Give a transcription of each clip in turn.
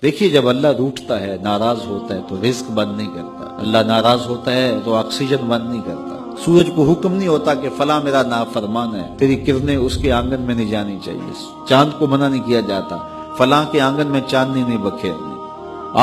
دیکھیے جب اللہ روٹھتا ہے، ناراض ہوتا ہے تو رزق بند نہیں کرتا، اللہ ناراض ہوتا ہے تو آکسیجن بند نہیں کرتا، سورج کو حکم نہیں ہوتا کہ فلاں میرا نافرمان ہے، تیری کرنیں اس کے آنگن میں نہیں جانی چاہیے، چاند کو منع نہیں کیا جاتا فلاں کے آنگن میں چاندنی نہیں بکھیرنی،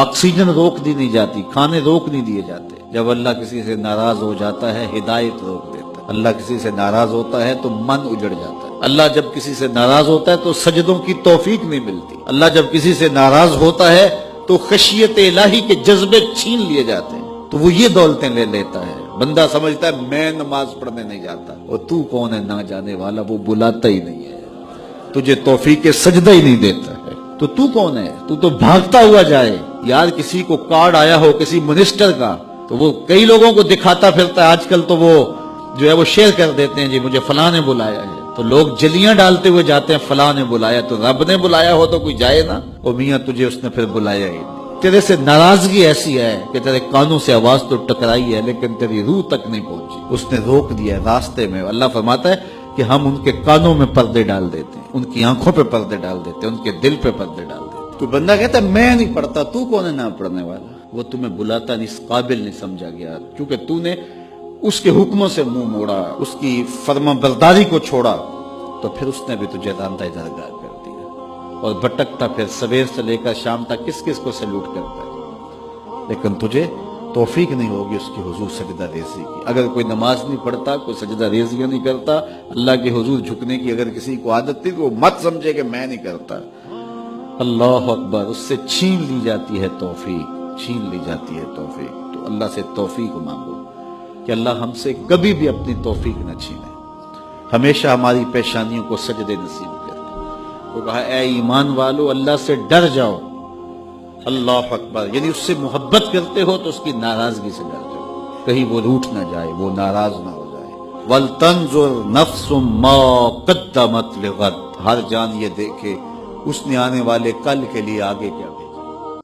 آکسیجن روک دی نہیں جاتی، کھانے روک نہیں دیے جاتے۔ جب اللہ کسی سے ناراض ہو جاتا ہے ہدایت روک دیتا ہے، اللہ کسی سے ناراض ہوتا ہے تو من اجڑ جاتا ہے، اللہ جب کسی سے ناراض ہوتا ہے تو سجدوں کی توفیق نہیں ملتی، اللہ جب کسی سے ناراض ہوتا ہے تو خشیت الہی کے جذبے چھین لیے جاتے ہیں، تو وہ یہ دولتیں لے لیتا ہے۔ بندہ سمجھتا ہے میں نماز پڑھنے نہیں جاتا، اور تو کون ہے نہ جانے والا، وہ بلاتا ہی نہیں ہے، تجھے توفیق سجدہ ہی نہیں دیتا ہے، تو کون ہے؟ تو بھاگتا ہوا جائے۔ یار کسی کو کارڈ آیا ہو کسی منسٹر کا تو وہ کئی لوگوں کو دکھاتا پھرتا ہے، آج کل تو وہ جو ہے وہ شیئر کر دیتے ہیں، جی مجھے فلاں نے بلایا ہے، تو لوگ جلیاں ڈالتے ہوئے جاتے ہیں فلاں نے بلایا، تو رب نے بلایا ہو تو کوئی جائے نا، او میاں تجھے اس نے پھر بلایا ہی نہیں، تیرے سے ناراضگی ایسی ہے کہ تیرے کانوں سے آواز تو ٹکرائی ہے لیکن تیری روح تک نہیں پہنچی، اس نے روک دیا راستے میں۔ اللہ فرماتا ہے کہ ہم ان کے کانوں میں پردے ڈال دیتے ہیں، ان کی آنکھوں پہ پردے ڈال دیتے ہیں، ان کے دل پہ پردے ڈال دیتے ہیں۔ تو بندہ کہتا ہے میں نہیں پڑھتا، تو کون ہے نہ پڑھنے والا؟ وہ تمہیں بلاتا نہیں، اس قابل نہیں سمجھا گیا، کیونکہ تو نے اس کے حکموں سے منہ موڑا، اس کی فرما برداری کو چھوڑا، تو پھر اس نے بھی تجھے راندہ درگاہ کر دیا، اور بھٹکتا پھر سویر سے لے کر شام تک کس کس کو سلوٹ کرتا ہے، لیکن تجھے توفیق نہیں ہوگی اس کی حضور سجدہ ریزی کی۔ اگر کوئی نماز نہیں پڑھتا، کوئی سجدہ ریزیاں نہیں کرتا، اللہ کے حضور جھکنے کی اگر کسی کو عادت تھی تو وہ مت سمجھے کہ میں نہیں کرتا، اللہ اکبر، اس سے چھین لی جاتی ہے توفیق، چھین لی جاتی ہے توفیق۔ تو اللہ سے توفیق مانگو کہ اللہ ہم سے کبھی بھی اپنی توفیق نہ چھینے، ہمیشہ ہماری پیشانیوں کو سجدے نصیب کرے۔ وہ کہا اے ایمان والو اللہ سے ڈر جاؤ، اللہ اکبر، یعنی اس سے محبت کرتے ہو تو اس کی ناراضگی سے ڈر جاؤ، کہیں وہ روٹھ نہ جائے، وہ ناراض نہ ہو جائے۔ وَلْتَنْظُرْ نَفْسٌ مَا قَدَّمَتْ لِغَدٍ، ہر جان یہ دیکھے اس نے آنے والے کل کے لیے آگے کیا